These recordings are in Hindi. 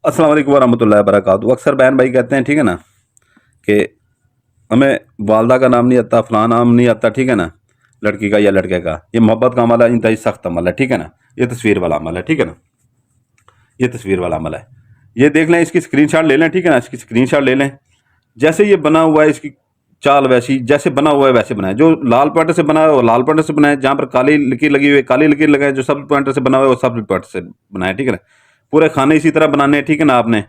अस्सलाम वालेकुम वरहमतुल्लाहि वबरकातुहू। अक्सर बहन भाई कहते हैं, ठीक है ना, कि हमें वालदा का नाम नहीं आता, फलां नाम नहीं आता, ठीक है ना, लड़की का या लड़के का। ये मोहब्बत का अमल है, इंतहाई सख्त अमल है, ठीक है ना। ये तस्वीर वाला अमल है, ठीक है ना। ये तस्वीर वाला अमल है। ये देख लें, इसकी स्क्रीनशॉट ले लें, ठीक है ना। इसकी स्क्रीनशॉट ले लें। जैसे ये बना हुआ है, इसकी चाल वैसी, जैसे बना हुआ है वैसे बनाए। जो लाल पॉइंटर से बना है वो लाल पॉइंटर से बनाए, जहाँ पर काली लकीर लगी हुई है काली लकीर लगाए, जो सब पॉइंटर से बना हुआ है वो सब पॉइंटर से बनाए, ठीक है ना। पूरे खाने इसी तरह बनाने हैं, ठीक है ना आपने,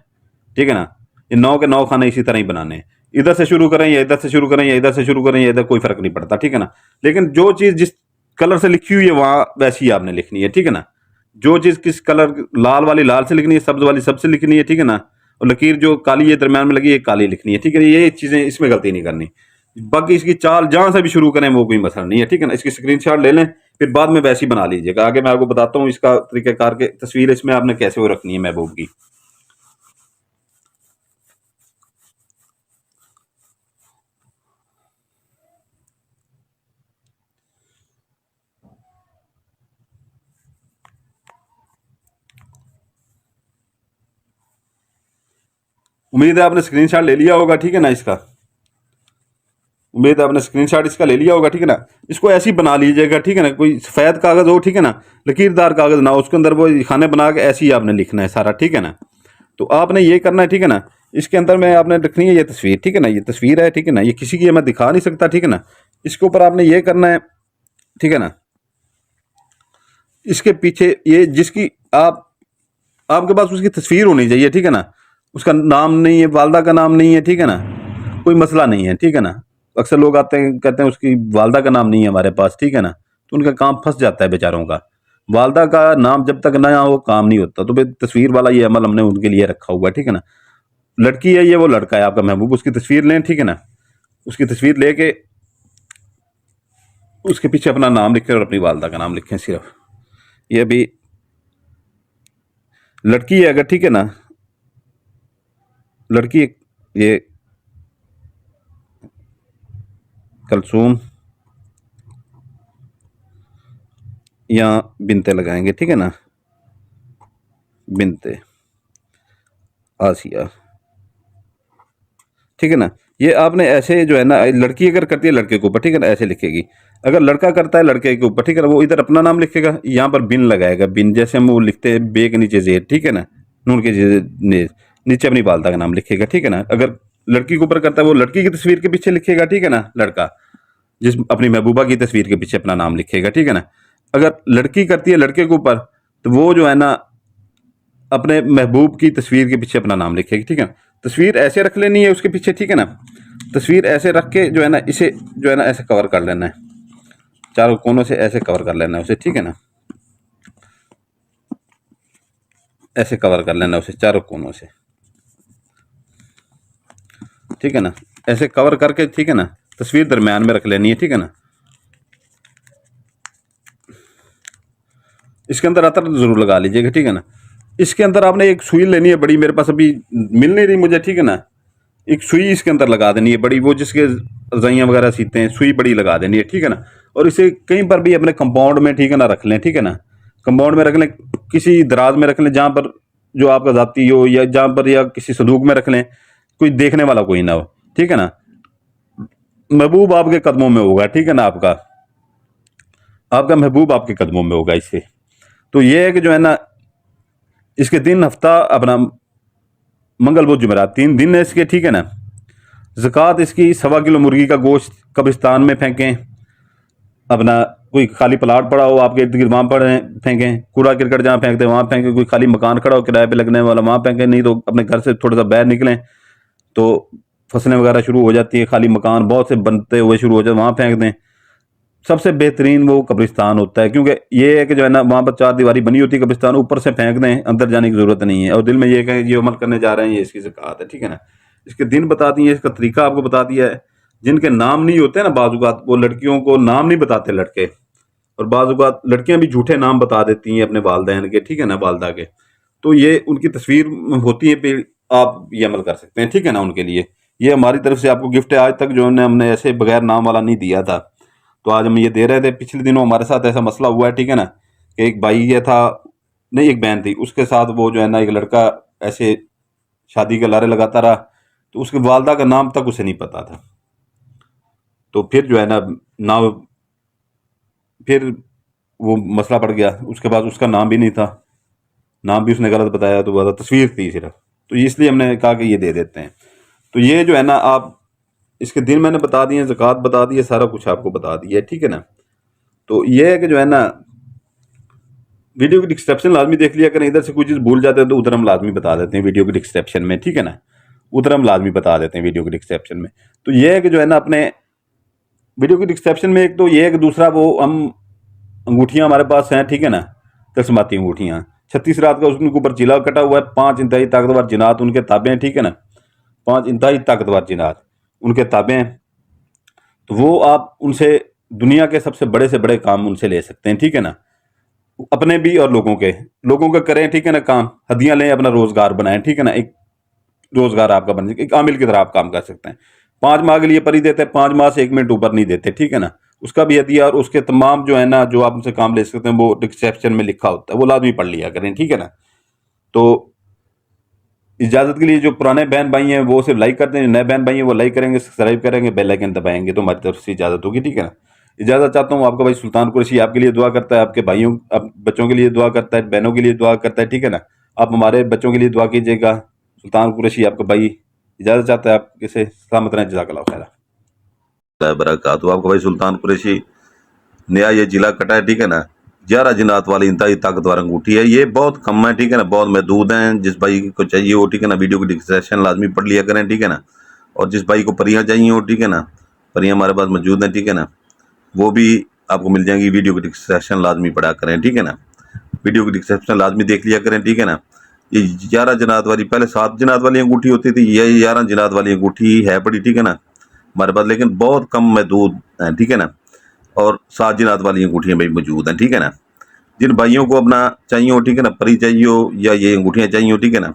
ठीक है ना। ये 9 के 9 खाने इसी तरह ही बनाने हैं। इधर से शुरू करें या इधर से शुरू करें या इधर से शुरू करें या इधर, कोई फर्क नहीं पड़ता, ठीक है ना। लेकिन जो चीज़ जिस कलर से लिखी हुई है वहाँ वैसी ही आपने लिखनी है, ठीक है ना। जो चीज़ किस कलर, लाल वाली लाल से लिखनी है, सब्ज वाली सब्ज से लिखनी है, ठीक है ना। और लकीर जो काली है दरम्यान में लगी है काली लिखनी है, ठीक है। ये चीज़ें, इसमें गलती नहीं करनी। बाकी इसकी चाल जहाँ से भी शुरू करें वो कोई मसला नहीं है, ठीक है ना। इसकी स्क्रीनशॉट ले लें, फिर बाद में वैसी बना लीजिएगा। आगे मैं आपको बताता हूँ इसका तरीक़ाकार के तस्वीर इसमें आपने कैसे वो रखनी है महबूब की। उम्मीद है आपने स्क्रीनशॉट ले लिया होगा, ठीक है ना। इसका उम्मीद है आपने स्क्रीनशॉट इसका ले लिया होगा, ठीक है ना। इसको ऐसे ही बना लीजिएगा, ठीक है ना। कोई सफ़ेद कागज़ हो, ठीक है ना, लकीरदार कागज़ ना हो, उसके अंदर वो खाने बना के ऐसे ही आपने लिखना है सारा, ठीक है ना। तो आपने ये करना है, ठीक है ना। इसके अंदर में आपने रखनी है ये तस्वीर, ठीक है ना। ये तस्वीर है, ठीक है ना। ये किसी की मैं दिखा नहीं सकता, ठीक है ना। इसके ऊपर आपने ये करना है, ठीक है ना। इसके पीछे ये जिसकी आप, आपके पास उसकी तस्वीर होनी चाहिए, ठीक है ना। उसका नाम नहीं है, वालदा का नाम नहीं है, ठीक है ना, कोई मसला नहीं है, ठीक है ना। अक्सर लोग आते हैं कहते हैं उसकी वालदा का नाम नहीं है हमारे पास, ठीक है ना। तो उनका काम फंस जाता है बेचारों का। वालदा का नाम जब तक ना हो काम नहीं होता। तो भाई तस्वीर वाला ये अमल हमने उनके लिए रखा हुआ है, ठीक है ना। लड़की है ये, वो लड़का है आपका महबूब, उसकी तस्वीर लें, ठीक है ना। उसकी तस्वीर लेके उसके पीछे अपना नाम लिखें और अपनी वालदा का नाम लिखें सिर्फ। ये अभी लड़की है अगर, ठीक है ना, लड़की, ये कलसूम या बिनते लगाएंगे, ठीक है ना, बिनते आसिया, ठीक है ना। ये आपने ऐसे जो है ना, लड़की अगर करती है लड़के के ऊपर, ठीक है ना, ऐसे लिखेगी। अगर लड़का करता है लड़के के ऊपर, ठीक है ना, वो इधर अपना नाम लिखेगा, यहाँ पर बिन लगाएगा। बिन जैसे हम वो लिखते हैं बे के नीचे जेर, ठीक है ना, नून के नीचे अपनी वालदा का नाम लिखेगा, ठीक है ना। अगर लड़की के ऊपर करता है वो लड़की की तस्वीर के पीछे लिखेगा, ठीक है ना, लड़का जिस अपनी महबूबा की तस्वीर के पीछे अपना नाम लिखेगा, ठीक है ना। अगर लड़की करती है लड़के के ऊपर, तो वो जो है ना अपने महबूब की तस्वीर के पीछे अपना नाम लिखेगी, ठीक है ना। तस्वीर ऐसे रख लेनी है उसके पीछे, ठीक है ना। तस्वीर ऐसे रख के जो है ना, इसे जो है ना ऐसे कवर कर लेना है, चारों कोनों से ऐसे कवर कर लेना है उसे, ठीक है ना। ऐसे कवर कर लेना है उसे चारों कोनों से, ठीक है ना। ऐसे कवर करके, ठीक है ना, तस्वीर दरम्यान में रख लेनी है, ठीक है ना। इसके अंदर अतर जरूर लगा लीजिएगा, ठीक है ना। इसके अंदर आपने एक सुई लेनी है बड़ी, मेरे पास अभी मिल नहीं रही मुझे, ठीक है ना। एक सुई इसके अंदर लगा देनी है बड़ी, वो जिसके रजाइयाँ वगैरह सीते हैं, सुई बड़ी लगा देनी है, ठीक है ना। और इसे कहीं पर भी अपने कंपाउंड में, ठीक है ना, रख लें, ठीक है ना। कंपाउंड में रख लें, किसी दराज में रख लें, जहाँ पर जो आपका जाती हो, या जहाँ पर, या किसी संदूक में रख लें, कोई देखने वाला कोई ना हो, ठीक है ना। महबूब आपके कदमों में होगा, ठीक है ना। आपका आपका महबूब आपके कदमों में होगा इससे। तो ये है कि जो है ना, इसके दिन हफ्ता अपना मंगल बुध जुमेरात 3 दिन है इसके, ठीक है ना। ज़कात इसकी 1.25 किलो मुर्गी का गोश्त कब्रिस्तान में फेंकें। अपना कोई खाली प्लाट पड़ा हो आपके इर्द गिर्द, वहाँ पर फेंकें। कूड़ा करकट जहाँ फेंकते हैं वहाँ फेंकें। कोई खाली मकान खड़ा हो किराए पे लगने वाला, वहाँ फेंकें। नहीं तो अपने घर से थोड़ा सा बाहर निकलें तो फसलें वगैरह शुरू हो जाती है, खाली मकान बहुत से बनते हुए शुरू हो जाते, वहाँ फेंक दें। सबसे बेहतरीन वो कब्रिस्तान होता है, क्योंकि ये है कि जो है ना, वहाँ पर 4 दीवारी बनी होती है, कब्रिस्तान ऊपर से फेंक दें, अंदर जाने की ज़रूरत नहीं है। और दिल में ये कहें ये अमल करने जा रहे हैं, ये इसकी ज़कात है, ठीक है ना। इसके दिन बता दिए, इसका तरीका आपको बता दिया है। जिनके नाम नहीं होते ना, बाज़ वो लड़कियों को नाम नहीं बताते लड़के, और बाज़ लड़कियां भी झूठे नाम बता देती हैं अपने वालदैन के, ठीक है ना, वालदा के। तो ये उनकी तस्वीर होती है पे, आप ये अमल कर सकते हैं, ठीक है ना। उनके लिए ये हमारी तरफ से आपको गिफ्ट है। आज तक जो है हमने ऐसे बगैर नाम वाला नहीं दिया था, तो आज हम ये दे रहे थे। पिछले दिनों हमारे साथ ऐसा मसला हुआ है, ठीक है ना, कि एक भाई ये था, नहीं एक बहन थी, उसके साथ वो जो है ना एक लड़का ऐसे शादी के लारे लगाता रहा, तो उसकी वालदा का नाम तक उसे नहीं पता था। तो फिर जो है ना फिर वो मसला पड़ गया। उसके बाद उसका नाम भी नहीं था, नाम भी उसने गलत बताया, तो वह तस्वीर थी सिर्फ। तो इसलिए हमने कहा कि ये दे देते हैं। तो ये जो है ना, आप इसके दिन मैंने बता दिए, ज़कात बता दी है, सारा कुछ आपको बता दिया है, ठीक है ना। तो ये है कि जो है ना, वीडियो की डिस्क्रिप्शन लाजमी देख लिया करें। इधर से कुछ चीज़ भूल जाते हैं तो उधर हम लाजमी बता देते हैं वीडियो की डिस्क्रिप्शन में, ठीक है ना। उधर हम लाजमी बता देते हैं वीडियो की डिस्क्रिप्शन में। तो ये है कि जो है ना, अपने वीडियो की डिस्क्रिप्शन में एक तो ये है कि दूसरा वो हम अंगूठियां हमारे पास हैं, ठीक है ना, तस्माती अंगूठियां 36 रात का उसके ऊपर चिला कटा हुआ है। 5 इंतहाई ताकतवर जिनात उनके ताबे हैं, ठीक है ना, 5 इंतहाई ताकतवर जिनात उनके ताबे हैं। तो वो आप उनसे दुनिया के सबसे बड़े से बड़े काम उनसे ले सकते हैं, ठीक है ना। अपने भी और लोगों के करें, ठीक है ना, काम हदियां लें, अपना रोजगार बनाएं, ठीक है ना। एक रोजगार आपका बन जाए, एक आमिल की तरह आप काम कर सकते हैं। 5 माह के लिए परी देते हैं, 5 माह से 1 मिनट ऊपर नहीं देते, ठीक है ना। उसका भी हदिया और उसके तमाम जो है ना, जो आप उनसे काम ले सकते हैं, वो डिस्क्रिप्शन में लिखा होता है, वो लाजमी पढ़ लिया करें, ठीक है ना। तो इजाजत के लिए जो पुराने बहन भाई हैं वो सिर्फ लाइक करते हैं, जो नए बहन भाई हैं वो लाइक करेंगे, सब्सक्राइब करेंगे, बेल आइकन दबाएंगे, तो हमारी तरफ से इजाजत होगी, ठीक है ना। इजाजत चाहता हूँ। आपका भाई सुल्तान कुरैशी आपके लिए दुआ करता है, आपके भाइयों बच्चों के लिए दुआ करता है, बहनों के लिए दुआ करता है, ठीक है ना। आप हमारे बच्चों के लिए दुआ कीजिएगा। सुल्तान कुरैशी आपका भाई इजाजत चाहता है आपके से। सलामत रहें, जज़ाकल्लाह खैर। बरकातहू। आपका भाई सुल्तान कुरैशी नया ये जिला कटा है, ठीक है ना। 11 जिनात वाली इंतहाई ताकतवर अंगूठी है। ये बहुत कम है, ठीक है ना, बहुत महदूद हैं। जिस भाई को चाहिए हो, ठीक है ना, वीडियो की डिस्क्रिप्शन लाजमी पढ़ लिया करें, ठीक है ना। और जिस भाई को परियां चाहिए हो, ठीक है ना, परियां हमारे पास मौजूद हैं, ठीक है ना, वो भी आपको मिल जाएंगी। वीडियो की डिस्क्रिप्शन लाजमी पढ़ा करें, ठीक है ना। वीडियो की डिस्क्रिप्शन लाजमी देख लिया करें, ठीक है ना। ये 11 जिनात वाली, पहले 7 जिनात वाली अंगूठी होती थी, ये 11 जिनात वाली अंगूठी है पड़ी, ठीक है ना, हमारे पास, लेकिन बहुत कम महदूद है, ठीक है ना। और 7 जिनात वाली अंगूठियाँ भी मौजूद हैं, ठीक है ना। जिन भाइयों को अपना चाहिए हो, ठीक है ना, परी चाहिए हो या ये अंगूठियाँ चाहिए हो, ठीक है ना,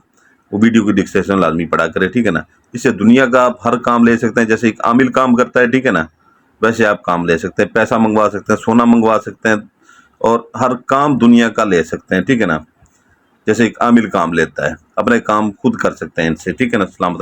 वो वीडियो की डिस्क्रिप्शन लाजमी पढ़ा करें, ठीक है ना। इससे दुनिया का आप हर काम ले सकते हैं। जैसे एक आमिल काम करता है, ठीक है ना, वैसे आप काम ले सकते हैं। पैसा मंगवा सकते हैं, सोना मंगवा सकते हैं, और हर काम दुनिया का ले सकते हैं, ठीक है ना। जैसे एक आमिल काम लेता है, अपने काम खुद कर सकते हैं इनसे, ठीक है ना। सलामत।